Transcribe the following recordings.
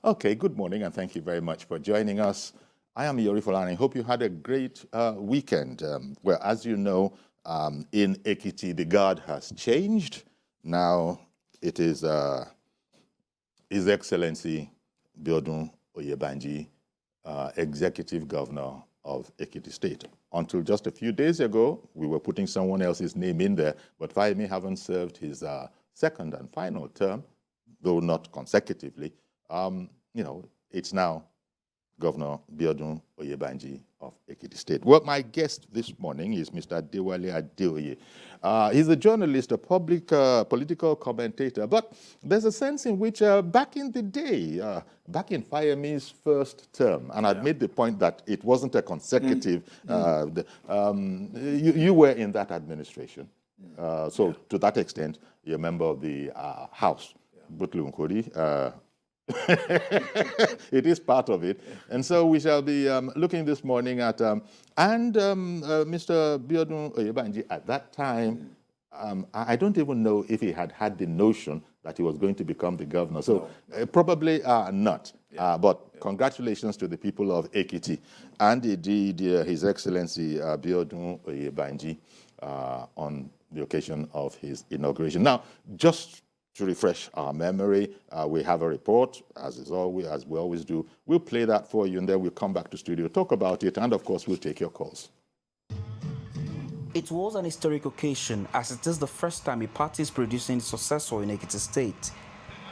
Okay, good morning, and thank you very much for joining us. I am Yoriful, and I hope you had a great weekend. Well, as you know, in Ekiti, the guard has changed. Now it is His Excellency Biodun Oyebanji, Executive Governor of Ekiti State. Until just a few days ago, we were putting someone else's name in there, but Fayemi haven't served his second and final term, though not consecutively. It's now Governor Biodun Oyebanji of Ekiti State. Well, my guest this morning is Mr. Adewale Adeoye. He's a journalist, a political commentator, but there's a sense in which back in the day, back in Fayemi's first term, and I'd made the point that it wasn't a consecutive, you were in that administration. So to that extent, you're a member of the House. Butlu Nkori, it is part of it. And so we shall be looking this morning at, Mr. Biodun Oyebanji at that time, I don't even know if he had the notion that he was going to become the governor. So probably not. But congratulations to the people of Ekiti and indeed His Excellency Biodun Oyebanji on the occasion of his inauguration. Now, just to refresh our memory, we have a report, as we always do. We'll play that for you, and then we'll come back to studio, talk about it, and of course, we'll take your calls. It was an historic occasion, as it is the first time a party is producing a successor in Ekiti State.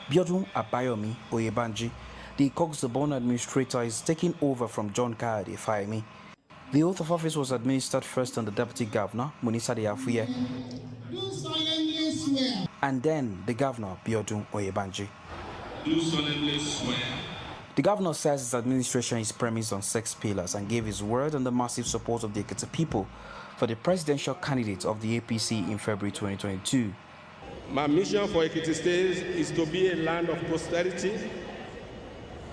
Biodun Abayomi Oyebanji, the Coxsabon administrator, is taking over from John Kayode Fayemi. The oath of office was administered first on the Deputy Governor, Munisa Diafuye, and then the Governor, Biodun Oyebanji. Do solemnly swear. The Governor says his administration is premised on 6 pillars and gave his word on the massive support of the Ekiti people for the presidential candidate of the APC in February 2022. My mission for Ekiti State is to be a land of prosperity,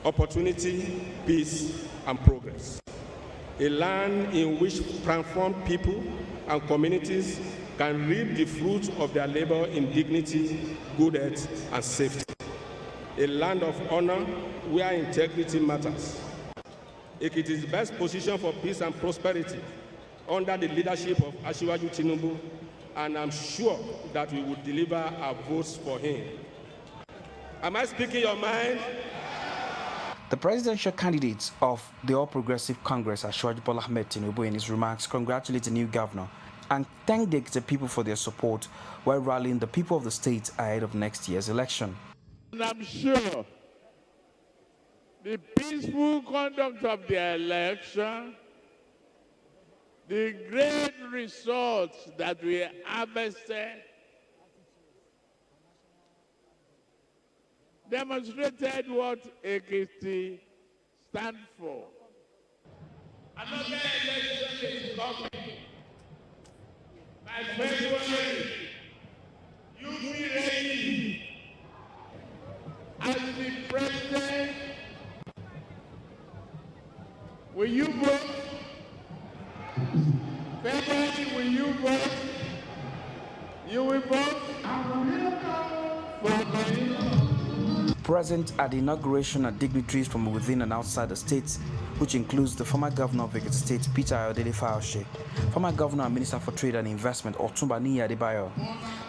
opportunity, peace, and progress. A land in which transformed people and communities can reap the fruits of their labor in dignity, good health, and safety. A land of honor where integrity matters. Ekiti is best positioned for peace and prosperity under the leadership of Asiwaju Tinubu, and I'm sure that we will deliver our votes for him. Am I speaking your mind? The presidential candidate of the All Progressive Congress, Asiwaju Bola Ahmed Tinubu, in his remarks congratulated the new governor and thanked the Ekiti people for their support while rallying the people of the state ahead of next year's election. And I'm sure the peaceful conduct of the election, the great results that we harvested, demonstrated what Ekiti stands for. Another election is coming. By February, you be ready. As the president, will you vote? February, will you vote? You will vote? Present at the inauguration are dignitaries from within and outside the state, which includes the former governor of Ekiti State, Peter Ayodele Fayose, former governor and minister for trade and investment, Otumba Niyi Adebayo,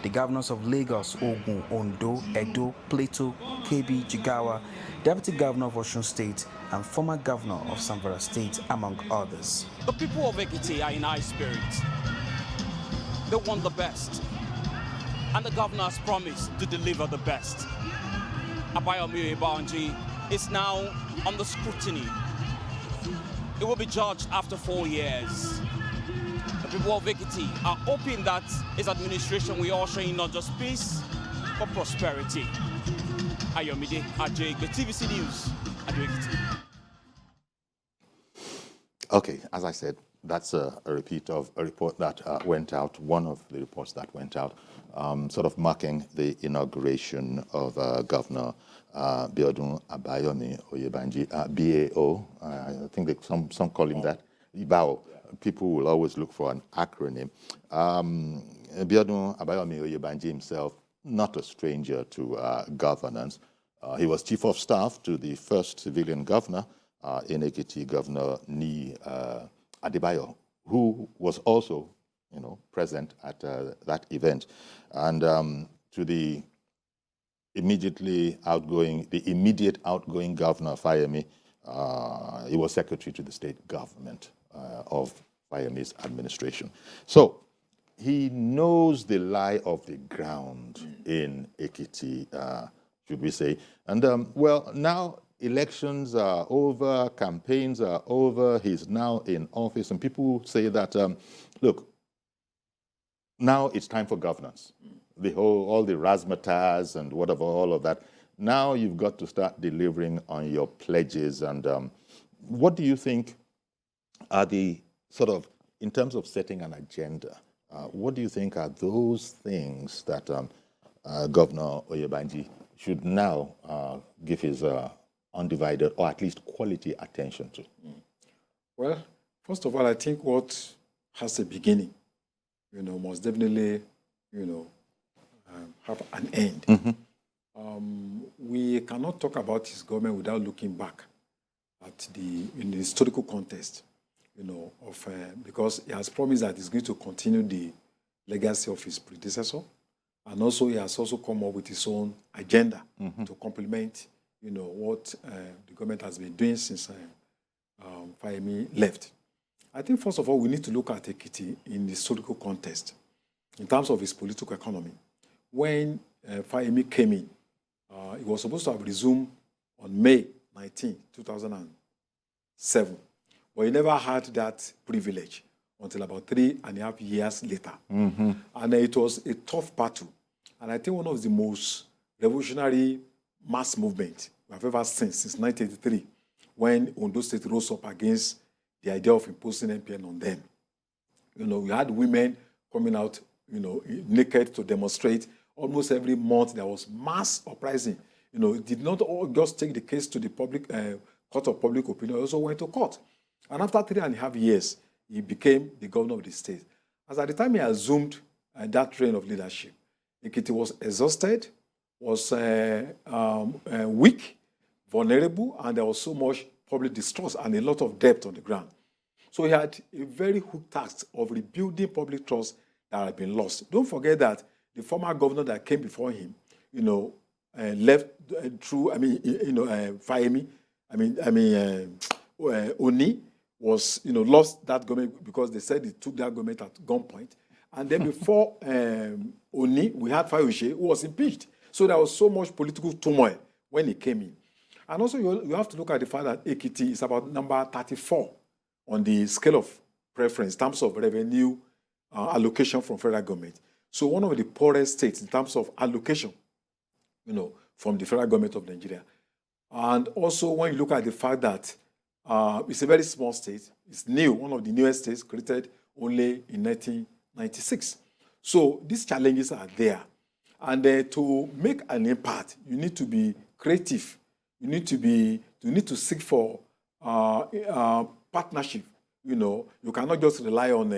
the governors of Lagos, Ogun, Ondo, Edo, Plateau, Kebbi, Jigawa, deputy governor of Osun State, and former governor of Zamfara State, among others. The people of Ekiti are in high spirits. They want the best, and the governor has promised to deliver the best. Abayomi Oyebanji is now under scrutiny. It will be judged after 4 years. The people of Ekiti are hoping that his administration will usher in not just peace, but prosperity. Ayomide Ajegbe, TVC News, Ekiti. Okay, as I said, that's a repeat of a report that went out, one of the reports that went out, sort of marking the inauguration of Governor Biodun Abayomi Oyebanji, BAO. I think some call him that, BAO. People will always look for an acronym. Biodun Abayomi Oyebanji himself, not a stranger to governance. He was chief of staff to the first civilian governor in Ekiti, Governor Ni Adebayo, who was also, present at that event. And to the immediate outgoing Governor Fayemi, he was secretary to the state government of Fayemi's administration. So he knows the lie of the ground in Ekiti, should we say. And well, now elections are over, campaigns are over, he's now in office, and people say that, look, now it's time for governance. All the razzmatazz and whatever, all of that. Now you've got to start delivering on your pledges. And what do you think are the sort of, in terms of setting an agenda, what do you think are those things that Governor Oyebanji should now give his undivided or at least quality attention to? Well, first of all, I think what has a beginning, must definitely, have an end. We cannot talk about his government without looking back at in the historical context, because he has promised that he's going to continue the legacy of his predecessor, and also he has also come up with his own agenda to complement, what the government has been doing since Fayemi left. I think first of all we need to look at Ekiti in the historical context, in terms of his political economy. When Fayemi came in, it was supposed to have resumed on May 19, 2007. But he never had that privilege until about 3.5 years later. And it was a tough battle. And I think one of the most revolutionary mass movements we have ever seen since 1983, when Ondo State rose up against the idea of imposing MPN on them. We had women coming out, naked to demonstrate. Almost every month there was mass uprising. It did not all just take the case to the public court of public opinion. It also went to court. And after 3.5 years, he became the governor of the state. As at the time he assumed that reign of leadership, Ekiti was exhausted, was weak, vulnerable, and there was so much public distrust and a lot of debt on the ground. So he had a very hooked task of rebuilding public trust that had been lost. Don't forget that the former governor that came before him, left through, Fayemi, Oni was, lost that government because they said he took that government at gunpoint. And then before Oni, we had Fayose, who was impeached. So there was so much political turmoil when he came in. And also you have to look at the fact that Ekiti is about number 34 on the scale of preference in terms of revenue allocation from federal government. So one of the poorest states in terms of allocation, from the federal government of Nigeria. And also when you look at the fact that it's a very small state, it's new, one of the newest states created only in 1996. So these challenges are there. And to make an impact, you need to be creative. You need to seek for partnership. You cannot just rely on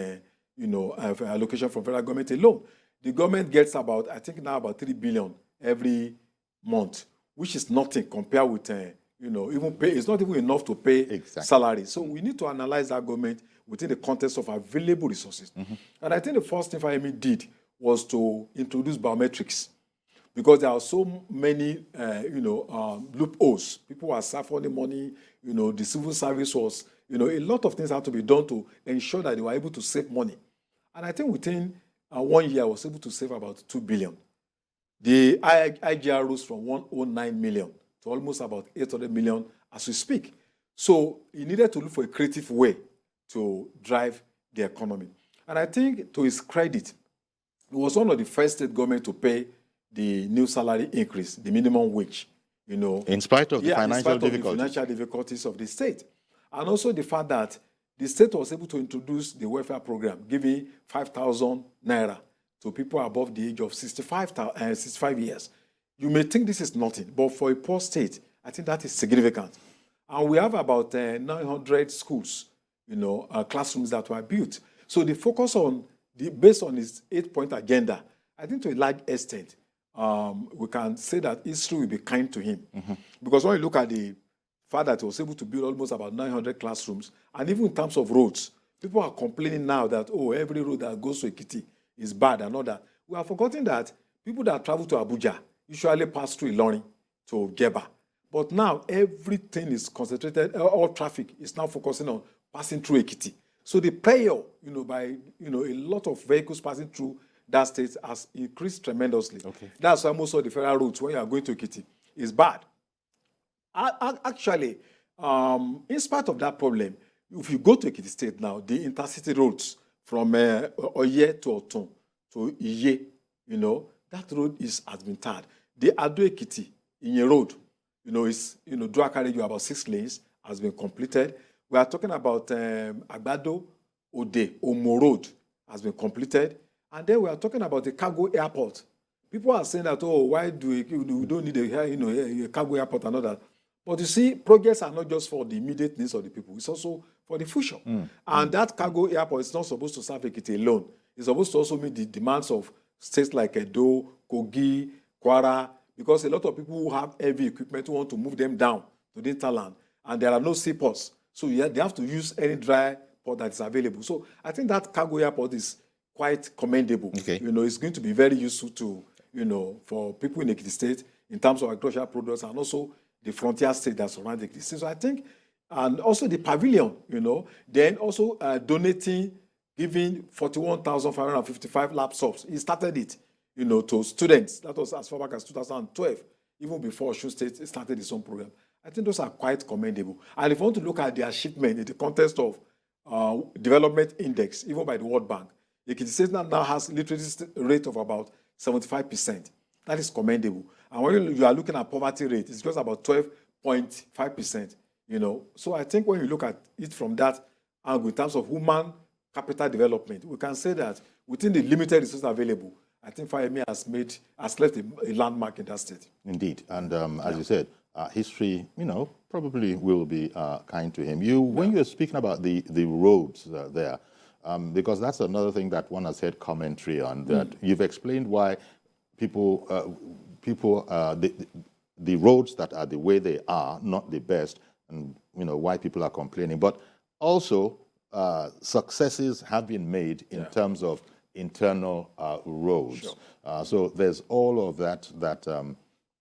allocation from federal government alone. The government gets about, I think now about 3 billion every month, which is nothing compared with, even pay. It's not even enough to pay salary. So we need to analyze that government within the context of available resources. And I think the first thing Fayemi did was to introduce biometrics, because there are so many, loopholes. People were siphoning money. The civil service was, a lot of things had to be done to ensure that they were able to save money. And I think within 1 year, I was able to save about 2 billion. The IGR rose from 109 million to almost about 800 million as we speak. So he needed to look for a creative way to drive the economy. And I think, to his credit, he was one of the first state government to pay the new salary increase, the minimum wage. In spite of the financial difficulties of the state. And also the fact that the state was able to introduce the welfare program, giving 5,000 naira to people above the age of 65 years. You may think this is nothing, but for a poor state, I think that is significant. And we have about 900 schools, classrooms that were built. So the focus on, based on his 8-point agenda, I think to a large extent, we can say that history will be kind to him. Because when you look at the fact that he was able to build almost about 900 classrooms, and even in terms of roads, people are complaining now that, oh, every road that goes to Ekiti is bad and all that. We are forgetting that people that travel to Abuja usually pass through Ilorin to Jeba. But now everything is concentrated, all traffic is now focusing on passing through Ekiti. So the prayer, by a lot of vehicles passing through that state has increased tremendously. Okay. That's why most of the federal routes when you are going to Ekiti is bad. Actually, in spite of that problem, if you go to Ekiti State now, the intercity roads from Oye to Otun to Iye, that road has been tarred. The Ado Ekiti in a road, is dual carriage about 6 lanes has been completed. We are talking about Agbado Ode Omo Road has been completed, and then we are talking about the cargo airport. People are saying that, oh, why do we don't need a cargo airport and all that? But you see, projects are not just for the immediate needs of the people; it's also for the future. And that cargo airport is not supposed to serve Ekiti alone. It's supposed to also meet the demands of states like Edo, Kogi, Kwara, because a lot of people who have heavy equipment want to move them down to the hinterland, and there are no seaports. So they have to use any dry port that is available. So I think that cargo airport is quite commendable. Okay. It's going to be very useful to, for people in Ekiti State in terms of agricultural products and also the frontier state that surround Ekiti State. So I think, and also the pavilion, then also donating, giving 41,555 laptops. He started it, to students. That was as far back as 2012, even before Osun State started its own program. I think those are quite commendable. And if you want to look at the achievement in the context of development index, even by the World Bank, Ekiti State now has literacy rate of about 75%. That is commendable. And when you are looking at poverty rate, it's just about 12.5%. So I think when you look at it from that angle, in terms of human capital development, we can say that within the limited resources available, I think Fayemi has left a landmark in that state. Indeed, and as you said, history, probably will be kind to him. When you're speaking about the roads there, because that's another thing that one has heard commentary on, that you've explained why the roads that are the way they are, not the best, and why people are complaining. But also, successes have been made in terms of internal roads. Sure. So there's all of that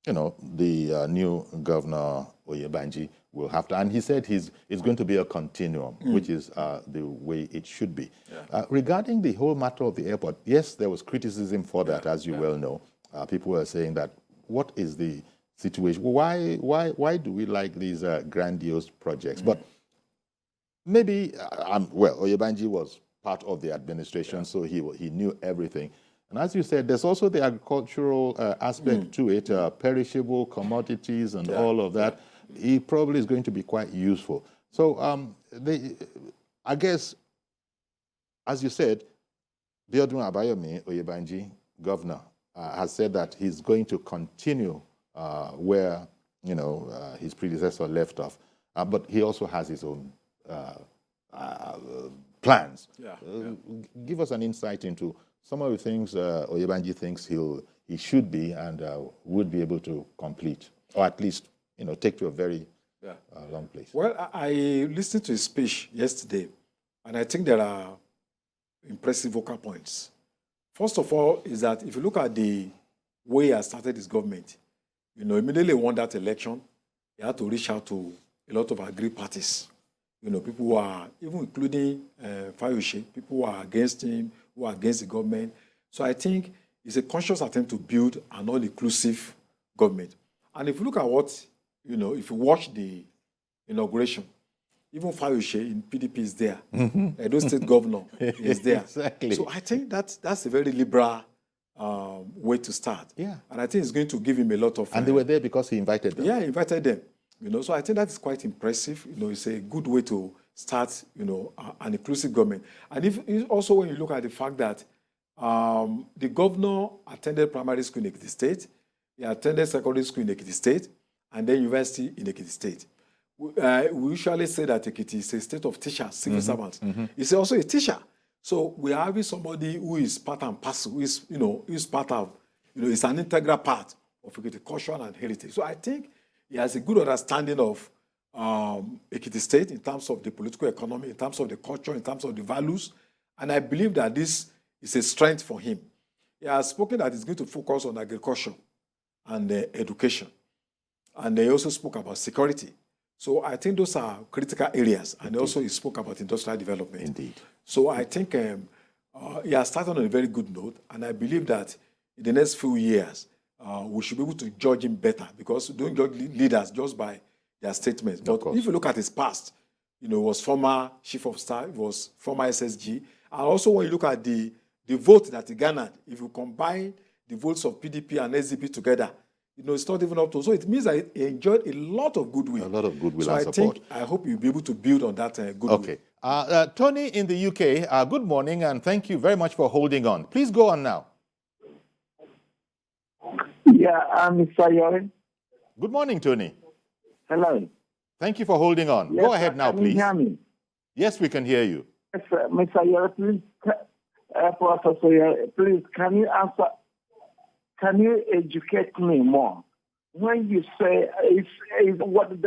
the new governor Oyebanji will have to, and he said it's going to be a continuum, which is the way it should be. Yeah. Regarding the whole matter of the airport, yes, there was criticism for that, as you well know. People were saying that, what is the situation? Why do we like these grandiose projects? But maybe, Oyebanji was part of the administration, so he knew everything. And as you said, there's also the agricultural aspect to it, perishable commodities and all of that. He probably is going to be quite useful. So I guess, as you said, Biodun Abayomi Oyebanji, governor, has said that he's going to continue where his predecessor left off. But he also has his own plans. Give us an insight into some of the things Oyebanji thinks he should be and would be able to complete, or at least take to a very long place. Well, I listened to his speech yesterday, and I think there are impressive vocal points. First of all, is that if you look at the way he has started his government, immediately won that election, he had to reach out to a lot of agri parties. People who are, even including Fayoshe, people who are against him, who are against the government. So I think it's a conscious attempt to build an all-inclusive government. And if you look at what, if you watch the inauguration, even Fayoshe in PDP is there. Edo State governor is there. Exactly. So I think that's a very liberal way to start. Yeah. And I think it's going to give him a lot of... And they were there because he invited them. Yeah, he invited them. So I think that is quite impressive. It's a good way to start, an inclusive government. And also when you look at the fact that the governor attended primary school in Ekiti State, he attended secondary school in Ekiti State, and then university in Ekiti State. We usually say that Ekiti is a state of teachers, civil servants. He's also a teacher. So we are having somebody who is part and parcel, who is part of it's an integral part of Ekiti culture and heritage. So I think he has a good understanding of Ekiti State in terms of the political economy, in terms of the culture, in terms of the values. And I believe that this is a strength for him. He has spoken that he's going to focus on agriculture and education. And he also spoke about security. So I think those are critical areas. And also he spoke about industrial development. Indeed. So I think he has started on a very good note. And I believe that in the next few years, we should be able to judge him better, because we don't judge leaders just by their statements. But if you look at his past, he was former chief of staff, he was former SSG. And also when you look at the vote that he garnered, if you combine the votes of PDP and SDP together, it's not even up to. So it means that he enjoyed a lot of goodwill. A lot of goodwill and support. I hope you'll be able to build on that goodwill. Okay. Tony in the UK, good morning, and thank you very much for holding on. Please go on now. Yeah, Mr. Yori. Good morning, Tony. Hello. Thank you for holding on. Yes, go ahead now, please. Can you hear me? Yes, we can hear you. Yes, Mr. Yori, please, Professor Yori, please, can you answer? Can you educate me more? When you say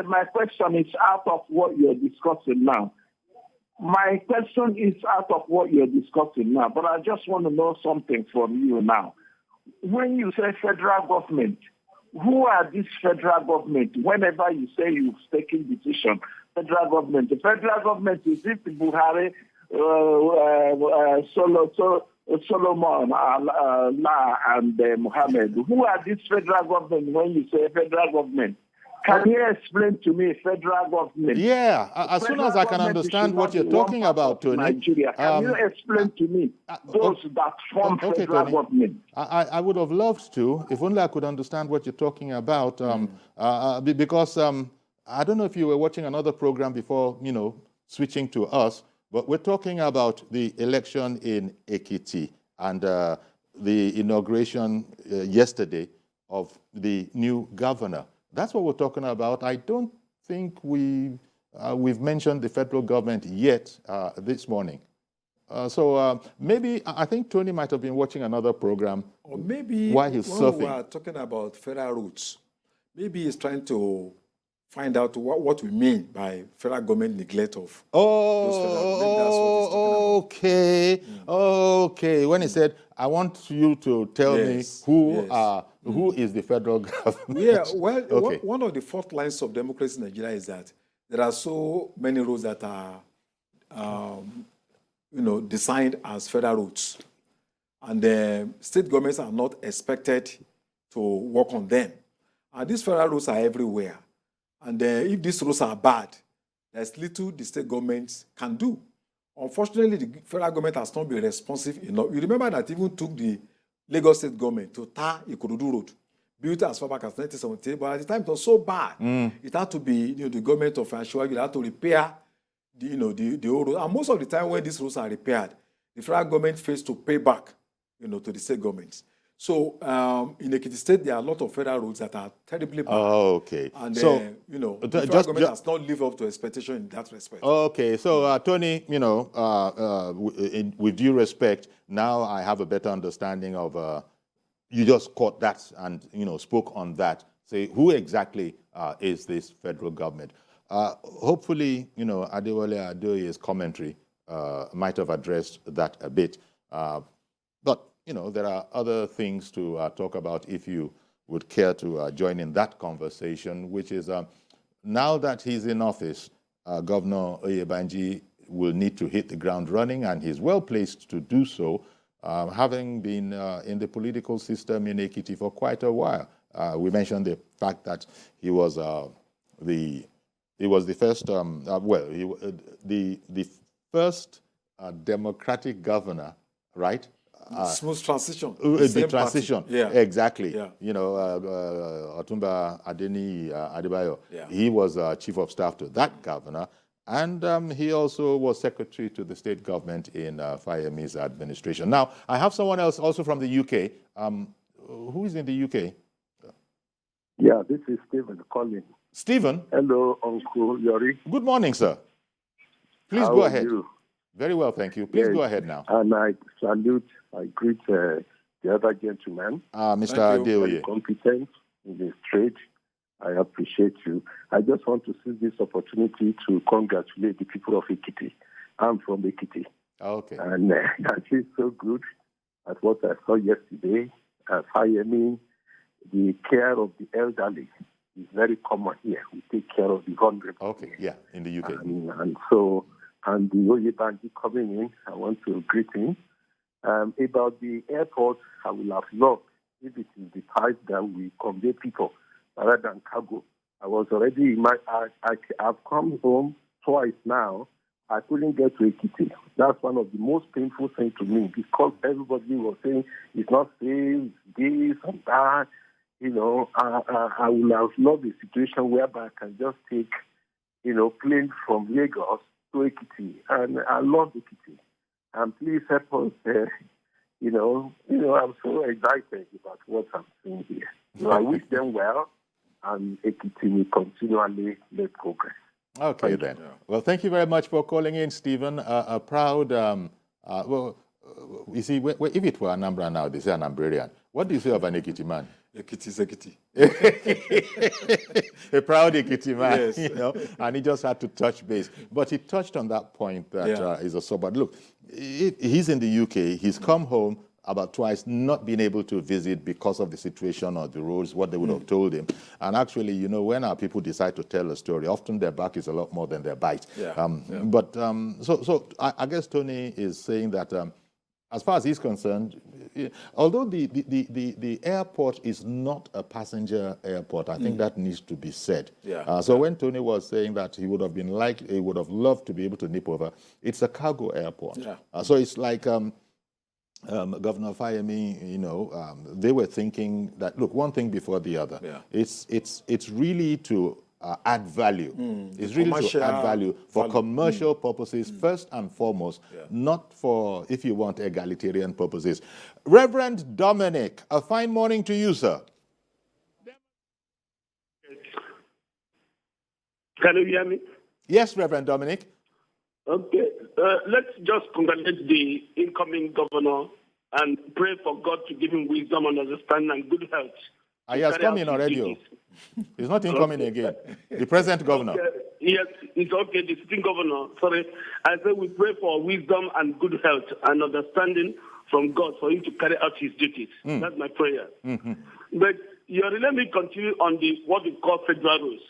my question is out of what you're discussing now. My question is out of what you're discussing now, but I just want to know something from you now. When you say federal government, who are these federal government? Whenever you say you've taken decision, federal government. The federal government, is it Buhari, Solomon, and Mohammed? Who are these federal government when you say federal government? Can you explain to me federal government? Yeah, as soon as I can understand what you're talking about, Tony. Nigeria. Can you explain to me those that form federal government? I would have loved to, if only I could understand what you're talking about, because I don't know if you were watching another program before, switching to us, but we're talking about the election in Ekiti and the inauguration yesterday of the new governor. That's what we're talking about. I don't think we've mentioned the federal government yet this morning. So maybe, I think Tony might have been watching another program. Or maybe while he's surfing. We are talking about federal roots. Maybe he's trying to find out what we mean by federal government neglect of those federal. Maybe that's what he's talking about. Okay. When he said, I want you to tell me who is the federal government. Yeah, well, one of the fault lines of democracy in Nigeria is that there are so many roads that are, designed as federal roads. And the state governments are not expected to work on them. And these federal roads are everywhere. And if these roads are bad, there's little the state governments can do. Unfortunately, the federal government has not been responsive enough. You remember that even took the Lagos state government to tar Ikorodu Road, built as far back as 1978, but at the time it was so bad, it had to be the government of Ashwayo had to repair the old road. And most of the time when these roads are repaired, the federal government fails to pay back to the state governments. So in Ekiti State, there are a lot of federal roads that are terribly bad. Okay. And the federal government has not lived up to expectation in that respect. Okay. So Tony, with due respect, now I have a better understanding of. You just caught that and spoke on that. Say who exactly is this federal government? Hopefully, Adewale Adeoye's commentary might have addressed that a bit. But there are other things to talk about if you would care to join in that conversation, which is now that he's in office, Governor Oyebanji will need to hit the ground running, and he's well placed to do so, having been in the political system in Ekiti for quite a while. We mentioned the fact that he was the first, the first democratic governor, right? Smooth transition. The transition, yeah. Exactly. Yeah. Otumba Adebayo, he was chief of staff to that governor, and he also was secretary to the state government in Fayemi's administration. Now, I have someone else also from the UK. Who is in the UK? Yeah, this is Stephen calling. Stephen? Hello, Uncle Yori. Good morning, sir. Please go ahead. Very well, thank you. Please go ahead now. And I salute, I greet the the other gentleman. Mr. Very Adeoye. competent in his trade. I appreciate you. I just want to seize this opportunity to congratulate the people of Ekiti. I'm from Ekiti. Okay. And I feel so good at what I saw yesterday. Fayemi, the care of the elderly is very common here. We take care of the vulnerable. Okay, yeah, in the UK. And the Oyebanji coming in, I want to greet him. About the airport, I will have loved if it is the type that we convey people rather than cargo. I was already in I've come home twice now. I couldn't get to Ekiti. That's one of the most painful things to me because everybody was saying it's not safe, this and that. You know, I would have loved a situation whereby I can just take, plane from Lagos to Ekiti. And I love Ekiti. And please help us, I'm so excited about what I'm seeing here. So I wish them well, and Ekiti will continually make progress. Okay, then. Well, thank you very much for calling in, Stephen. A proud, you see, if it were Anambra now, they say an Ambrarian. What do you say of an Ekiti man? Ekiti is Ekiti. A proud Ekiti man, Yes. and he just had to touch base. But he touched on that point that is a sober. Look, he's in the UK. He's come home about twice, not being able to visit because of the situation or the rules, what they would have told him. And actually, when our people decide to tell a story, often their back is a lot more than their bite. But so I guess Tony is saying that as far as he's concerned, although the airport is not a passenger airport, I think that needs to be said. So when Tony was saying that he would have loved to be able to nip over, it's a cargo airport. So it's like Governor Fayemi, they were thinking that, look, one thing before the other. It's really to add value. It's really to add value for commercial purposes, first and foremost, not for, if you want, egalitarian purposes. Reverend Dominic, a fine morning to you, sir. Can you hear me? Yes, Reverend Dominic. Okay. Let's just congratulate the incoming governor and pray for God to give him wisdom and understanding and good health. He has come in already. He's not incoming again. The present governor. Okay. Yes, it's okay. The sitting governor. Sorry. I said we pray for wisdom and good health and understanding from God for him to carry out his duties. That's my prayer. But let me continue on what we call federal rules.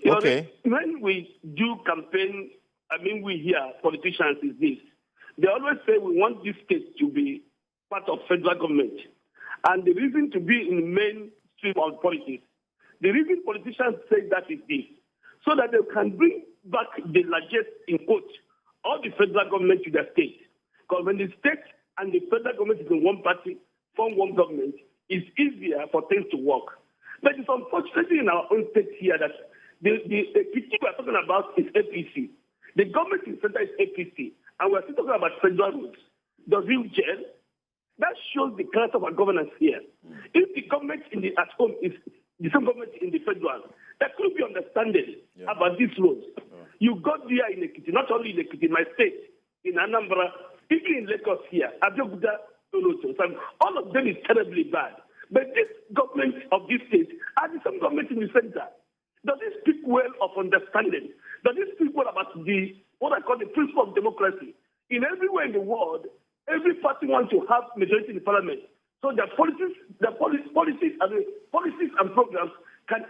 Okay. When we do campaign, we hear politicians is this. They always say we want this state to be part of federal government. And the reason to be in the mainstream of politics, the reason politicians say that is this, so that they can bring back the largest, in quote, all the federal government to their state. Because when the state and the federal government is in one party, form one government, it's easier for things to work. But it's unfortunately in our own state here that the people we are talking about is APC. The government in center is APC, and we're still talking about federal rules. Does it gel? That shows the character of our governance here. If the government at home is the same government in the federal, there could be understanding about these rules. You got there in Ekiti, not only in Ekiti, my state, in Anambra, even in Lagos here, Abeokuta, all of them is terribly bad. But this government of this state are the same government in the center. Does it speak well of understanding? Does it speak well about what I call the principle of democracy? In everywhere in the world, every party wants to have majority in the parliament. So their policies and programs can,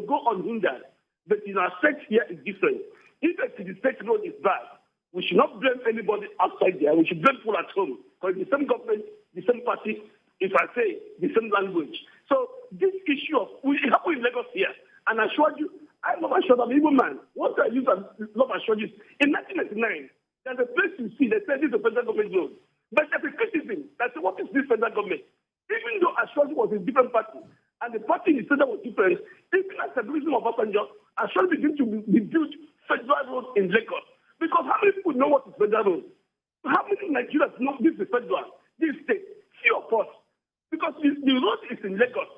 go unhindered. But in our state here is different. If the state road is bad, we should not blame anybody outside there. We should blame people at home. Because the same government, the same party, if I say, the same language. So this issue of, we happen in Lagos here. And I assure you, I love assured I'm an evil man. What I use and love assured you, in 1999, there's a place you see, they say this is a federal government road. But there's a criticism that what is this federal government? Even though Ashwaji was a different party, and the party in the center was different, even as the criticism of Obasanjo, Ashwaji began to be built federal road in Lagos. Because how many people know what is federal road? How many Nigerians know this is federal, this state? Few of us. Because the road is in Lagos.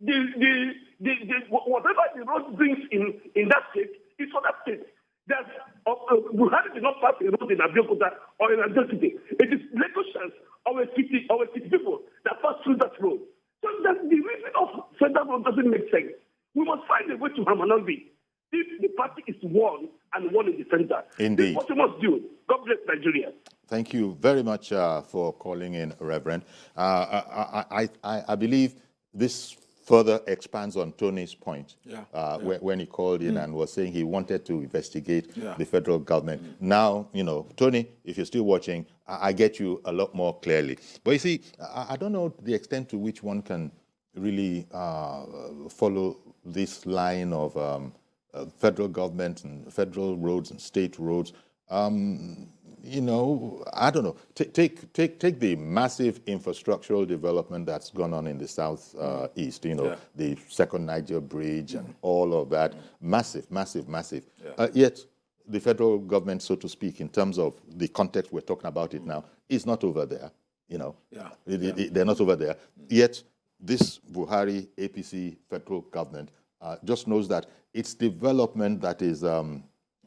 Whatever the road brings in that state is for that state. Buhari did not pass a road in Abeokuta or in Ekiti. It is Lagosians or Ekiti people that pass through that road. So that the reason of federal road doesn't make sense. We must find a way to harmonize it. If the party is one and one in the center, Indeed. this is what we must do. God bless Nigeria. Thank you very much for calling in, Reverend. I believe this further expands on Tony's point when he called in and was saying he wanted to investigate the federal government. Now, you know, Tony, if you're still watching, I get you a lot more clearly. But you see, I don't know the extent to which one can really follow this line of federal government and federal roads and state roads. You know, I don't know. Take the massive infrastructural development that's gone on in the southeast. You know, the Second Niger Bridge and all of that. Massive, massive, massive. Yet the federal government, so to speak, in terms of the context we're talking about it now, is not over there. You know, they're not over there. Yet this Buhari APC federal government just knows that it's development that is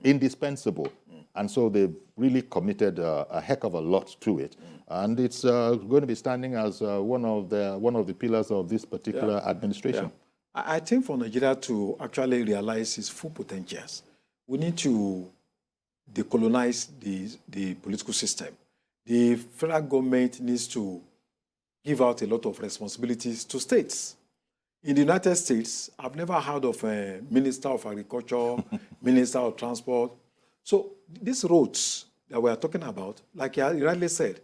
indispensable. And so they've really committed a heck of a lot to it. And it's going to be standing as one of the pillars of this particular administration. I think for Nigeria to actually realize its full potentials, we need to decolonize the political system. The federal government needs to give out a lot of responsibilities to states. In the United States, I've never heard of a Minister of Agriculture, Minister of Transport. So these roads that we are talking about, like you rightly said,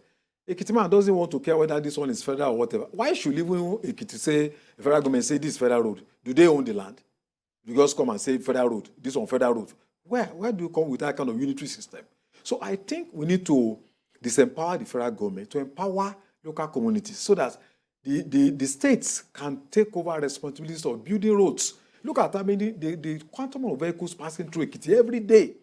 Ekiti man doesn't want to care whether this one is federal or whatever. Why should even Ekiti say, the federal government say this federal road? Do they own the land? You just come and say federal road, this one federal road. Where do you come with that kind of unitary system? So I think we need to disempower the federal government to empower local communities so that the states can take over responsibilities of building roads. Look at the quantum of vehicles passing through Ekiti every day.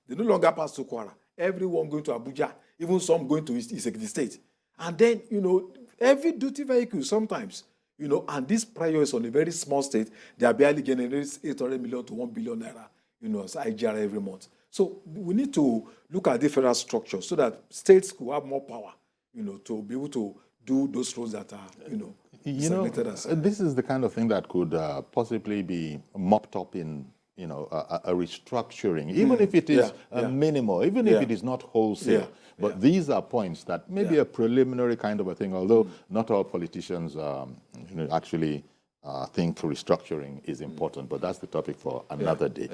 They no longer pass to Kwara. Everyone going to Abuja, even some going to Ekiti State. And then, you know, every duty vehicle sometimes, you know, and this prior is on a very small state, they are barely generating 800 million to 1 billion naira, you know, as IGR every month. So we need to look at the federal structure so that states could have more power, you know, to be able to do those roads that are, you know, this is the kind of thing that could possibly be mopped up in, you know, a restructuring, even if it is minimal, even if it is not wholesale. But these are points that may be a preliminary kind of a thing, although not all politicians you know, actually think restructuring is important, but that's the topic for another day.